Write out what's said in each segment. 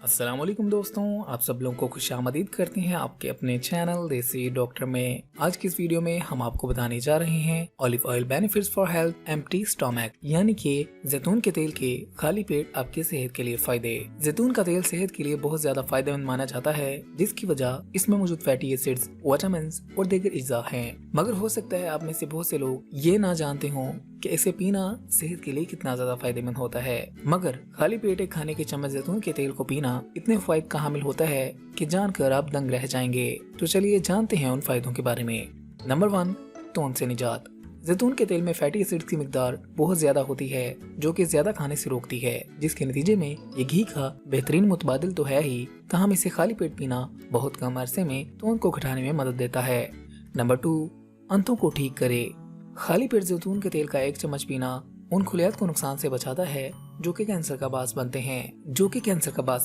अस्सलाम वालेकुम दोस्तों, आप सब लोगों को खुशामदीद करते हैं आपके अपने चैनल देसी डॉक्टर में। आज की इस वीडियो में हम आपको बताने जा रहे हैं olive oil benefits for health empty stomach, यानी कि जैतून के तेल के खाली पेट आपकी सेहत के लिए फायदे। जैतून का तेल सेहत के लिए बहुत ज्यादा फायदेमंद माना जाता है, जिसकी वजह इसमें मौजूद फैटी एसिड्स, विटामिन और दीगर अज्जा हैं। मगर हो सकता है आप में से बहुत से लोग ये ना जानते हों कि इसे पीना सेहत के लिए कितना ज्यादा फायदेमंद होता है। मगर खाली पेट एक खाने के चम्मच जैतून के तेल को पीना इतने फायदे का हामिल होता है कि जानकर आप दंग रह जाएंगे। तो चलिए जानते हैं उन फायदों के बारे में। नंबर 1, तौन से निजात। जैतून के तेल में फैटी एसिड्स की मिकदार बहुत ज्यादा होती है, जो कि ज्यादा खाने से रोकती है, जिसके नतीजे में ये घी का बेहतरीन मुतबादिल तो है ही, ताहम इसे खाली पेट पीना बहुत कम अरसे में तौन को घटाने में मदद देता है। नंबर 2, आंतों को ठीक करे। खाली पेट जैतून के तेल का 1 चम्मच पीना उन खुलियात को नुकसान से बचाता है जो कि कैंसर का बास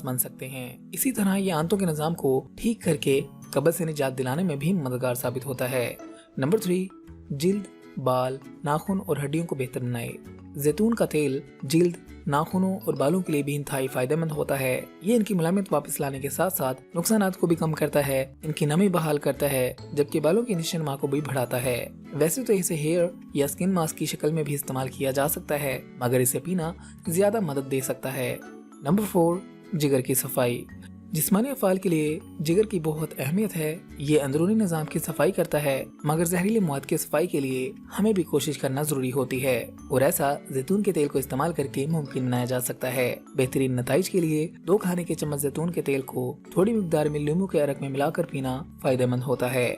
बन सकते हैं। इसी तरह ये आंतों के निजाम को ठीक करके कब्ज से निजात दिलाने में भी मददगार साबित होता है। नंबर 3, जिल्द, बाल, नाखून और हड्डियों को बेहतर बनाए। जैतून का तेल जिल्द, नाखूनों और बालों के लिए भी इंतहाई फायदेमंद होता है। ये इनकी मुलायमत वापस लाने के साथ साथ नुकसानात को भी कम करता है, इनकी नमी बहाल करता है, जबकि बालों की नशोनुमा को भी बढ़ाता है। वैसे तो इसे हेयर या स्किन मास्क की शक्ल में भी इस्तेमाल किया जा सकता है, मगर इसे पीना ज्यादा मदद दे सकता है। नंबर 4, जिगर की सफाई। जिस्मानी अफ़ाल के लिए जिगर की बहुत अहमियत है। ये अंदरूनी निज़ाम की सफाई करता है, मगर जहरीले मौत की सफाई के लिए हमें भी कोशिश करना जरूरी होती है, और ऐसा जैतून के तेल को इस्तेमाल करके मुमकिन बनाया जा सकता है। बेहतरीन नताइज के लिए 2 खाने के चम्मच जैतून के तेल को थोड़ी मिकदार में नींबू के अरक में मिलाकर पीना फायदेमंद होता है।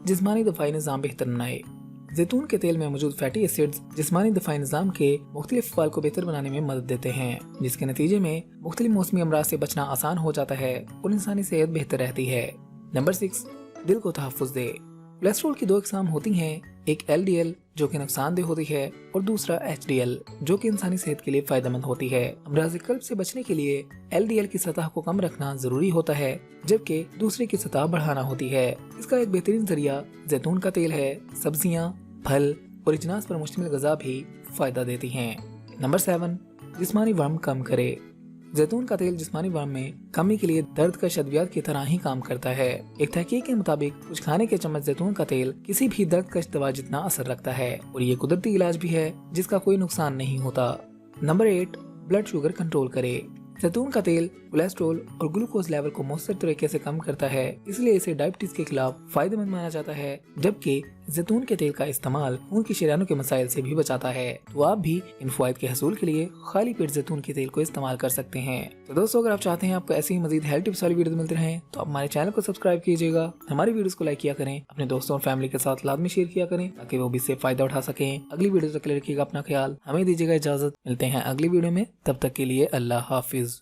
जिस्मानी दफाई निज़ाम बेहतर बनाए। जैतून के तेल में मौजूद फैटी एसिड्स जिस्मानी दफाई निज़ाम के मुख्तलिफ अफ़आल को बेहतर बनाने में मदद देते हैं, जिसके नतीजे में मुख्तलिफ मौसमी अमराज से बचना आसान हो जाता है और इंसानी सेहत बेहतर रहती है। नंबर 6, दिल को तहफ़्फ़ुज़ दे। कोलेस्ट्रॉल की 2 अक़साम होती हैं, एक LDL जो कि नुकसानदेह होती है और दूसरा HDL जो कि इंसानी सेहत के लिए फायदेमंद होती है। अमराज़ क़ल्ब से बचने के लिए LDL की सतह को कम रखना जरूरी होता है, जबकि दूसरे की सतह बढ़ाना होती है। इसका एक बेहतरीन जरिया जैतून का तेल है। सब्जियां, फल और अजनास पर मुश्तमिल ग़िज़ा भी फायदा देती हैं। नंबर 7, जिस्मानी वर्म कम करे। जैतून का तेल जिस्मानी वर्म में कमी के लिए दर्द का अद्वियात की तरह ही काम करता है। एक तहकीक के मुताबिक कुछ खाने के चम्मच जैतून का तेल किसी भी दर्द कश दवा जितना असर रखता है, और ये कुदरती इलाज भी है जिसका कोई नुकसान नहीं होता। नंबर 8, ब्लड शुगर कंट्रोल करे। जैतून का तेल कोलेस्ट्रॉल और ग्लूकोज लेवल को मौसर तरीके से कम करता है, इसलिए इसे डायबिटीज के खिलाफ फायदेमंद माना जाता है, जबकि जैतून के तेल का इस्तेमाल खून की शरीयानों के मसाइल से भी बचाता है। तो आप भी इन फायदे के हसूल के लिए खाली पेट जैतून के तेल को इस्तेमाल कर सकते हैं। तो दोस्तों, अगर आप चाहते हैं आपको ऐसी ही मजीद हेल्थ टिप्स वाली वीडियो मिलते रहें, तो आप हमारे चैनल को सब्सक्राइब कीजिएगा, हमारी वीडियोस को लाइक किया करें, अपने दोस्तों और फैमिली के साथ लाजमी शेयर किया करें ताकि वो भी इससे फायदा उठा सकें। अगली वीडियो तक रखिएगा अपना ख्याल, हमें दीजिएगा इजाजत। मिलते हैं अगली वीडियो में, तब तक के लिए अल्लाह हाफिज।